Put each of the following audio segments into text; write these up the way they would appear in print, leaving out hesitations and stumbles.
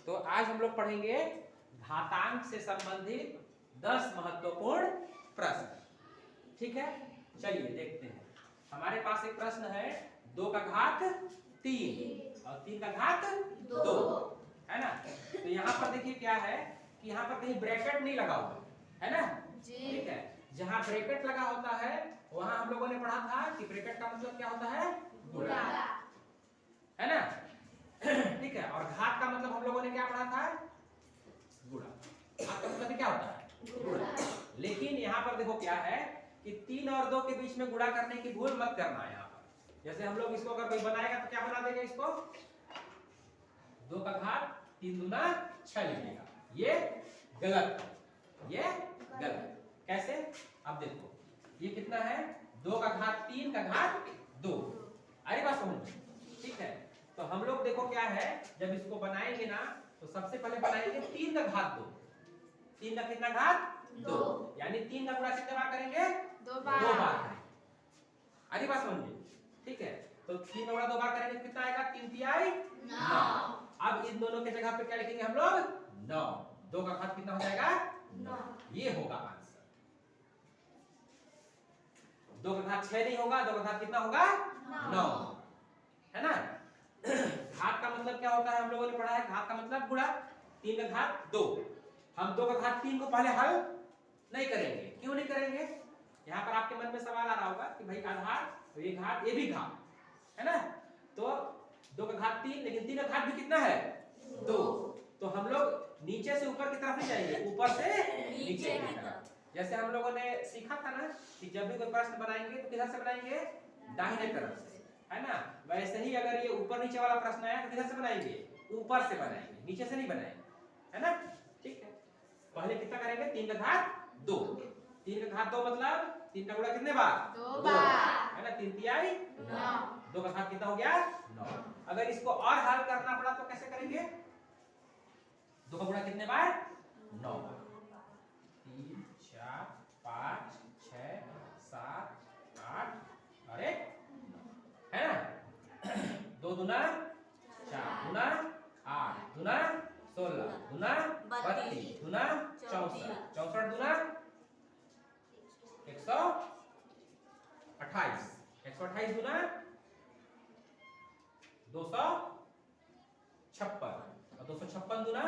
तो आज हम लोग पढ़ेंगे घातांक से संबंधित 10 महत्वपूर्ण प्रश्न। ठीक है, चलिए देखते हैं। हमारे पास एक प्रश्न है 2 का घात 3 और 3 का घात 2, है ना। तो यहाँ पर देखिए क्या है कि यहाँ पर कहीं ब्रैकेट नहीं लगा हुआ है ना। ठीक है, जहाँ ब्रैकेट लगा होता है वहां हम लोगों ने पढ़ा था कि ब्रैकेट का मतलब क्या होता है, गुणा, है ना। ठीक है, और घात का मतलब हम लोगों ने क्या पढ़ा था, गुणा। घात का मतलब क्या होता है, गुणा। लेकिन यहाँ पर देखो क्या है कि 3 और 2 के बीच में गुणा करने की भूल मत करना। यहाँ पर जैसे हम लोग इसको अगर कोई बनाएगा तो क्या बना देगा, इसको 2 का घात 3 दूना 6 लिखेगा। ये गलत है, ये गलत। कैसे, अब देखो ये कितना है, 2 का घात 3 का घात 2। अरे बात समझ, ठीक है। तो हम लोग देखो क्या है, जब इसको बनाएंगे ना तो सबसे पहले बनाएंगे 3 का घात 2। 3 का कितना घात 2, यानी 3 का गुणा कितने बार करेंगे, 2 बार। अरे बात समझिए, ठीक है। तो 3 का गुणा 2 बार करेंगे कितना आएगा, 3 तिहाई 9। अब इन दोनों के जगह पे क्या लिखेंगे हम लोग, 9। 2 का घात कितना हो जाएगा, 9। ये होगा आंसर। 2 का घात 6 नहीं होगा, 2 का घात कितना होगा, 9, है ना। घात का मतलब क्या होता है, हम लोगों ने पढ़ा है, घात का मतलब गुणा। 3 का घात 2, हम 2 का घात 3 को पहले हल नहीं करेंगे। क्यों नहीं करेंगे, यहाँ पर आपके मन में सवाल आ रहा होगा कि भाई आधार तो ये घात, ये भी घात, है ना। तो 2 का घात 3, लेकिन 3 का घात भी कितना है, 2। तो हम लोग नीचे से ऊपर की तरफ नहीं जाएंगे, ऊपर से नीचे की तरफ। जैसे हम लोगों ने सीखा था ना कि जब भी कोई प्रश्न बनाएंगे तो किधर से बनाएंगे, दाहिने तरफ से, है ना। वैसे ही अगर ये ऊपर नीचे वाला प्रश्न आया तो किधर से बनाएंगे, ऊपर से बनाएंगे, नीचे से नहीं बनाएंगे, है ना। ठीक है, पहले कितना करेंगे, 3 का घात 2। 3 का घात 2 मतलब 3 का गुणा कितने बार, 2 बार, है ना। 3 तिहाई 9। 2 का घात कितना हो गया, 9। अगर इसको और हल करना पड़ा तो कैसे करेंगे, 2 का गुणा कितने बार, 9 बार। 3 4 5 6 7 8 और 1, है ना। 2 दूना 4 दूना 8 दूना 16 दूना 32 दूना 64 64 दूना 128 128 दूना 256 और 256 दूना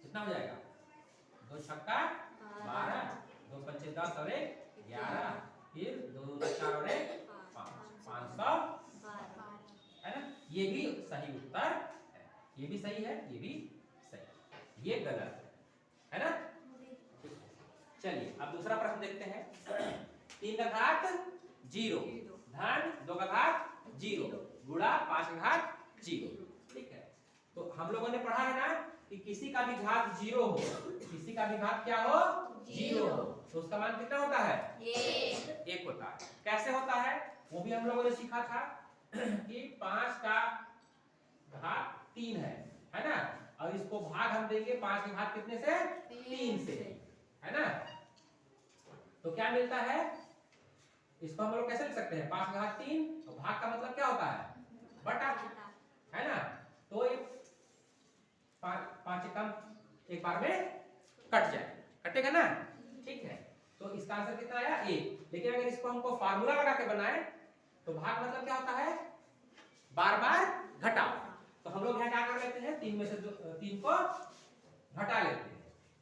कितना हो जाएगा, 2 छक्का 12, 2 पंचे 10 और 1 11, फिर 2 दूना 4 और 1 5, 512, है ना। ये भी सही उत्तर है, ये भी सही है, ये भी सही, ये गलत है ना। चलिए अब दूसरा प्रश्न देखते हैं। 3 का घात 0 धन 2 का घात 0 गुणा 5 का घात 0। ठीक है, तो हम लोगों ने पढ़ा है ना कि किसी का भी घात 0 हो, किसी का भी घात क्या हो, 0 हो, तो उसका मान कितना होता है, 1 होता है। कैसे होता है वो भी हम लोगों ने सीखा था कि 5 का घात 3 है ना, और इसको भाग हम देंगे 5 के घात कितने से, 3 से, है ना। तो क्या मिलता है, इसको हम लोग कैसे लिख सकते हैं, 5 का घात 3, तो भाग का मतलब क्या होता है, बटा, है ना। तो 5 कम एक बार में कट जाए, कटेगा ना। ठीक है, तो इसका आंसर कितना आया, 1। लेकिन अगर इसको हमको फार्मूला लगा के बनाए तो भाग मतलब क्या होता है, बार बार घटाओ। तो हम लोग यहाँ क्या कर लेते हैं, 3 में से 3 को घटा लेते हैं।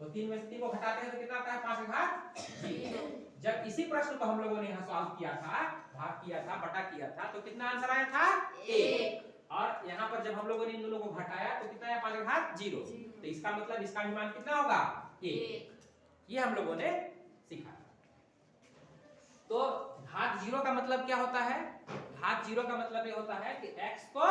तो 3 में से 3 को घटाते हैं तो कितना आता है, 5 का घात 0। जब इसी प्रश्न को हम लोगों ने यहाँ सॉल्व किया था, भाग किया था, बटा किया था, तो कितना आंसर आया था, 1। और यहाँ पर जब हम लोगों ने इन दोनों को घटाया तो कितना आया, 5 का घात 0। तो इसका मतलब इसका भी मान कितना होगा, 1। ये हम लोगों ने सीखा। तो घात 0 का मतलब क्या होता है, घात 0 का मतलब ये होता है कि x को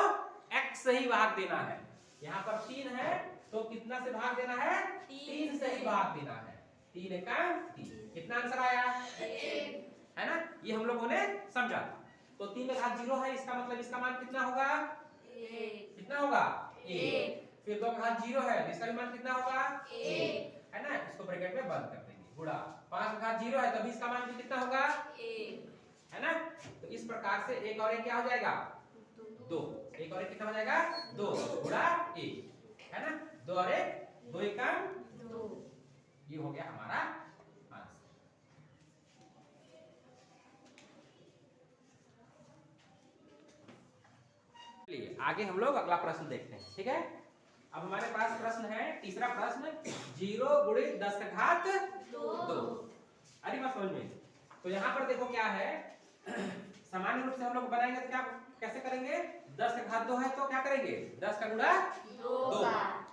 x से ही भाग देना है। यहाँ पर 3 है तो कितना से भाग देना है, 3 से ही भाग देना है। 3 एका 3, कितना आंसर आया, 1, है ना। ये हम लोगों ने समझा था। तो 3 का घात 0 है, इसका मतलब इसका मान कितना होगा, 1, कितना होगा, 1। फिर 2 का घात 0 है, इसका भी मान कितना होगा, 1, है ना। इसको ब्रैकेट में बंद कर देंगे, गुणा 5 का घात 0 है तभी इसका मान भी कितना होगा, 1, है ना। तो इस प्रकार से 1 और 1 क्या हो जाएगा, 2। एक और एक कितना हो जाएगा 2 गुणा 1, है ना, 2 और 1 2 1 2, ये हो गया हमारा आंसर। चलिए आगे हम लोग अगला प्रश्न देखते हैं, ठीक है। अब हमारे पास प्रश्न है तीसरा प्रश्न, 0 गुणित 10 का घात 2। अरे बात समझ में। तो यहाँ पर देखो क्या है, सामान्य रूप से हम लोग बनाएंगे तो क्या कैसे करेंगे, 10 का घात 2 है तो क्या करेंगे 10 का गुणा 2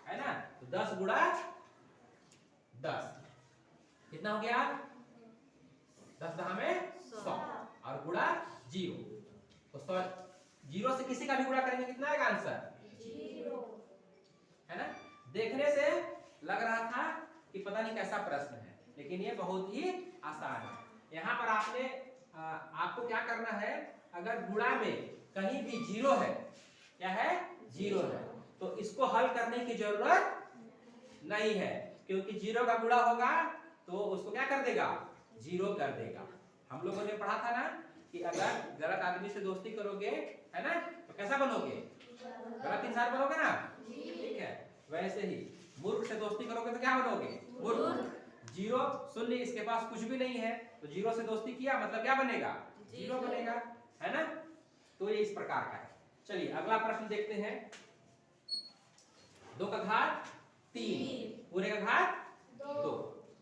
है ना, तो 10 गुणा 10 कितना हो गया 10 10 में 100 और गुणा 0, तो 100 0 से किसी का भी गुणा करेंगे कितना आएगा आंसर 0, है ना। देखने से लग रहा था कि पता नहीं कैसा प्रश्न है, लेकिन ये बहुत ही आसान है। यहाँ पर आपको क्या करना है, अगर गुणा में कहीं भी 0 है, क्या है 0 है, तो इसको हल करने की जरूरत नहीं है, क्योंकि 0 का गुणा होगा तो उसको क्या कर देगा 0 कर देगा। हम लोगों ने पढ़ा था ना कि अगर गलत आदमी से दोस्ती करोगे, है ना, तो कैसा बनोगे, गलत इंसान बनोगे ना, ठीक है। वैसे ही मूर्ख से दोस्ती करोगे तो क्या बनोगे मूर्ख। 0 शून्य, इसके पास कुछ भी नहीं है, तो 0 से दोस्ती किया मतलब क्या बनेगा 0 बनेगा, है ना। तो ये इस प्रकार का है। चलिए अगला प्रश्न देखते हैं, 2 का घात 3 पूरे का घात 2,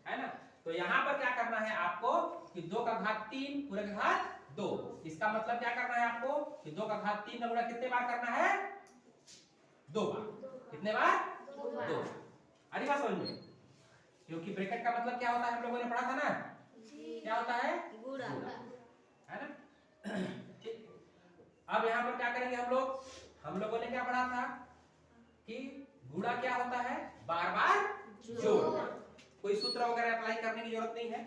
है ना। तो यहाँ पर क्या करना है आपको कि 2 का घात 3 पूरे का घात 2, इसका मतलब क्या करना है आपको कि 2 का घात 3 का गुणा कितने बार करना है 2 बार, कितने बार 2। अरे बात समझ में, क्योंकि ब्रैकेट का मतलब क्या होता है हम लोगों ने पढ़ा था ना, क्या होता है गुणा, है ना। ठीक, अब यहाँ पर क्या करेंगे हम लोगों ने क्या पढ़ा था कि गुणा क्या होता है बार बार जोड़, कोई सूत्र वगैरह अप्लाई करने की जरूरत नहीं है।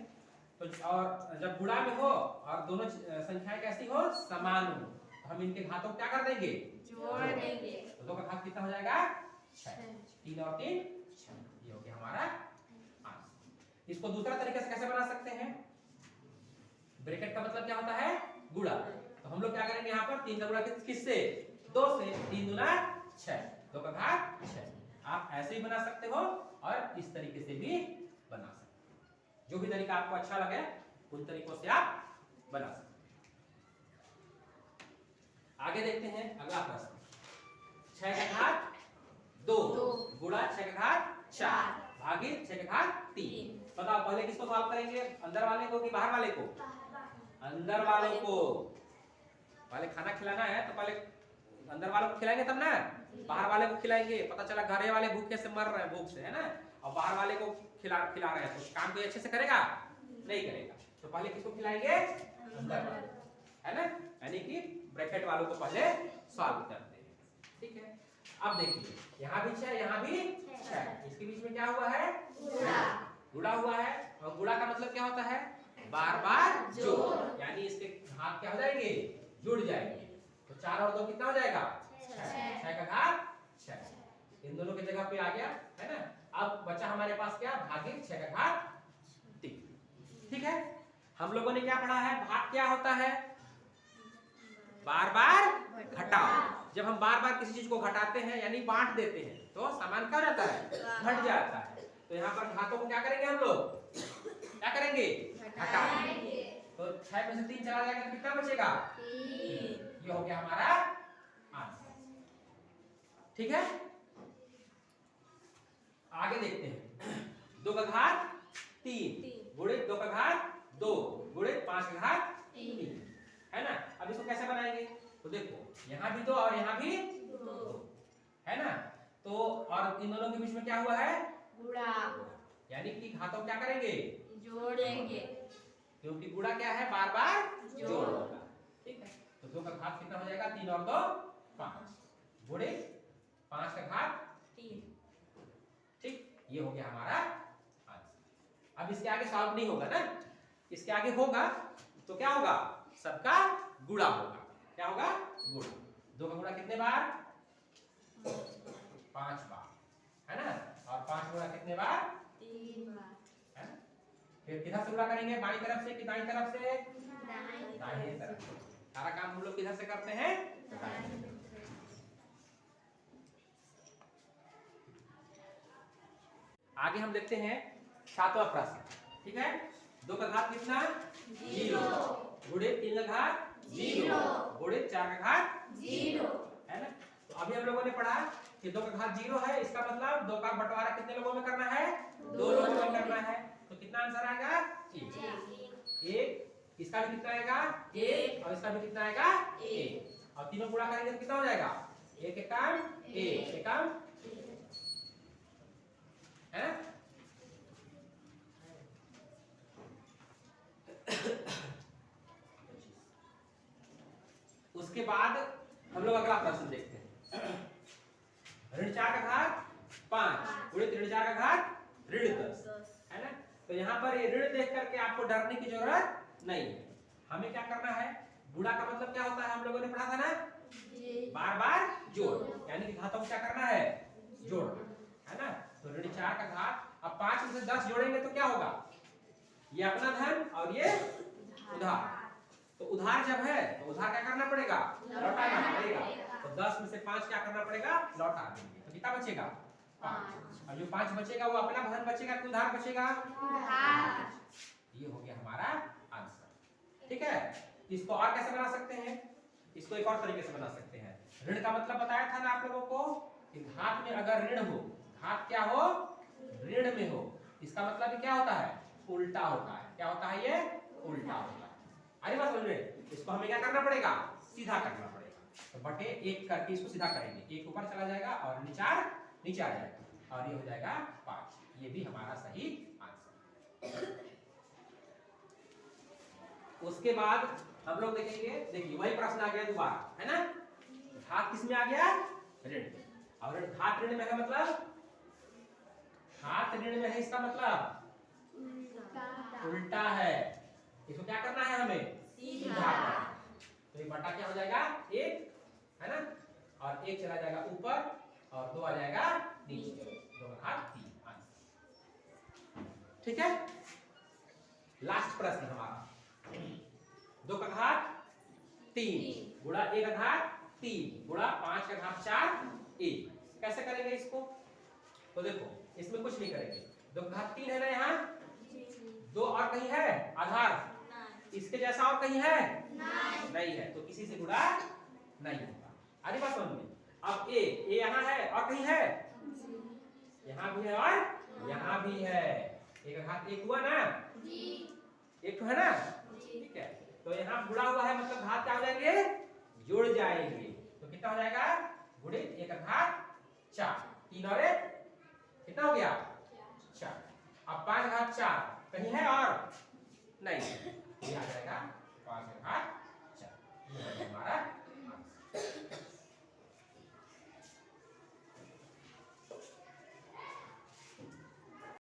तो और जब गुणा में हो और दोनों संख्याएं कैसी हो समान हो, तो हम इनके घातों को क्या कर देंगे जोड़ देंगे, तो 2 का घात कितना हो जाएगा 6, 3 और 3 6, ये हो गया हमारा आंसर। इसको दूसरा तरीके से कैसे बना सकते हैं, ब्रैकेट का मतलब क्या होता है गुणा, तो हम लोग क्या करेंगे यहाँ पर 3 का गुणा किससे 2 से, 3 दूना 6, 2 का घात 6। आप ऐसे ही बना सकते हो और इस तरीके से भी बना सकते हो, जो भी तरीका आपको अच्छा लगे उन तरीकों से आप बना सकते हो। आगे देखते हैं अगला प्रश्न, 6 का घात 2 गुणा 6 का घात 4 भागित 6 का घात 3। बताओ पहले किसको सॉल्व करेंगे, अंदर वाले को कि बाहर वाले को, अंदर वाले को। पहले खाना खिलाना है तो पहले अंदर वालों को खिलाएंगे तब ना बाहर वाले को खिलाएंगे। पता चला घरे वाले भूखे से मर रहे हैं भूख से, है ना, और बाहर वाले को खिला रहे हैं, तो काम कोई अच्छे से करेगा नहीं करेगा। तो पहले किसको खिलाएंगे अंदर वाले, है ना, यानी कि ब्रैकेट वालों को पहले सॉल्व करते हैं, ठीक है। अब देखिए यहाँ भी 6 यहाँ भी 6, इसके बीच में क्या हुआ है गुणा हुआ है, और गुणा का मतलब क्या होता है बार बार जोड़, यानी इसके घात क्या हो जाएंगे जुड़ जाएंगे। तो 4 और 2 कितना हो जाएगा 6 का घात 6, इन दोनों की जगह पे आ गया, है ना। अब बचा हमारे पास क्या भागित 6 का घात 3, ठीक है। हम लोगों ने क्या पढ़ा है, भाग क्या होता है बार बार घटाओ। जब हम बार बार किसी चीज को घटाते हैं यानी बांट देते हैं तो सामान क्या हो जाता है घट जाता है। तो यहाँ पर घातों को क्या करेंगे हम लोग, क्या करेंगे घटाएंगे, तो 6 में से 3 चला जाएगा तो कितना बचेगा 3, ये हो गया हमारा आंसर, ठीक है। आगे देखते हैं, 2 का घात 3 गुणित 2 का घात 2 गुणित 5 का घात 3, है ना। अब इसको कैसे बनाएंगे, तो देखो यहाँ भी 2 और यहाँ भी 2, है ना। तो और इन दोनों के बीच में क्या हुआ है गुणा, यानी कि घातों क्या करेंगे जोड़ेंगे, क्योंकि गुणा क्या है बार बार जोड़ होगा, ठीक है। तो 2 का घात कितना हो जाएगा 3 और 2 5 गुणित 5 का घात 3, ठीक, ये हो गया हमारा आंसर। अब इसके आगे सॉल्व नहीं होगा ना, इसके आगे होगा तो क्या होगा सबका गुणा होगा, क्या होगा गुणा। 2 का गुणा कितने बार 5 बार, है ना, और 5 गुणा कितने बार 3 बार, है ना। फिर किधर से गुणा करेंगे, बाईं तरफ से कि दाईं तरफ से, दाहिनी तरफ से। सारा काम हम लोग किधर से करते हैं दाहिनी तरफ से, आगे हम देखते हैं 7वां प्रश्न। ठीक है, 2 का घात कितना 0 गुणे 3 का घात 0 गुणे 4 का घात 0 है ना। तो अभी हम लोगों ने पढ़ा कि 2 का घात 0 है, इसका मतलब 2 का बंटवारा कितने लोगों में करना है 2 लोगों में करना है। तो कितना आंसर आएगा 1। इसका भी कितना आएगा 1 और इसका भी कितना आएगा 1 और तीनों गुणा करेंगे तो कितना हो जाएगा 1 एकम 1 एकम है ना। उसके बाद हम लोग अगला प्रश्न देखते हैं। ऋण 4 का घात 5 गुणित ऋण 4 का घात ऋण 10 है ना। तो यहाँ पर ये ऋण देख करके आपको डरने की जरूरत नहीं है। हमें क्या करना है, गुणा का मतलब क्या होता है हम लोगों ने पढ़ा था ना, बार बार जोड़, यानी कि घातों को क्या करना है जोड़ना है ना। तो ऋण 4 का घात, अब 5 में से 10 जोड़ेंगे तो क्या होगा, ये अपना धन और ये उधार। तो उधार जब है तो उधार क्या करना पड़ेगा लौटाना पड़ेगा। तो 10 में से 5 क्या करना पड़ेगा लौटा देंगे। तो कितना बचेगा 5 और जो 5 बचेगा वो अपना धन बचेगा कि उधार बचेगा उधार। ये हो गया हमारा आंसर। ठीक है, इसको और कैसे बना सकते हैं, इसको एक और तरीके से बना सकते हैं। ऋण का मतलब बताया था ना आप लोगों को कि घात में अगर ऋण हो, घात क्या हो ऋण में हो, इसका मतलब क्या होता है उल्टा होता है। क्या होता है ये उल्टा होता है। अरे बात समझ रहे, इसको हमें क्या करना पड़ेगा सीधा करना पड़ेगा। तो बटे 1 करके इसको सीधा करेंगे, 1 ऊपर चला जाएगा और नीचे आ जाएगा और ये हो जाएगा 5। ये भी हमारा सही आंसर। उसके बाद हम लोग देखेंगे, देखिए वही प्रश्न आ गया दोबारा है ना। घात किस में आ गया ऋण, और घात ऋण में है मतलब घात ऋण में है, इसका मतलब उल्टा है। इसको क्या करना है हमें सीधा। तो ये बटा क्या हो जाएगा 1 है ना, और 1 चला जाएगा ऊपर और 2 आ जाएगा नीचे, 2 का घात 3 आंसर। ठीक है, लास्ट प्रश्न हमारा 2 का घात 3 गुणा 1 का घात 3 गुणा 5 का घात 4 1। कैसे करेंगे इसको, तो देखो इसमें कुछ नहीं करेंगे। 2 का घात 3 है ना, यहाँ 2 और कहीं है आधार, इसके जैसा और कहीं है नहीं है, तो किसी से गुणा नहीं होगा। आगे बात समझ में। अब ए यहाँ है और कहीं है, यहाँ भी है और यहाँ भी है, 1 का घात 1 हुआ ना, 1 तो है ना। ठीक है, तो यहाँ गुणा हुआ है मतलब घात क्या हो जाएंगे जुड़ जाएंगे। तो कितना हो जाएगा गुणित 1 का घात 4, 3 और 1 कितना हो गया 4। अब 5 का घात 4 कहीं है और नहीं, ये आ जाएगा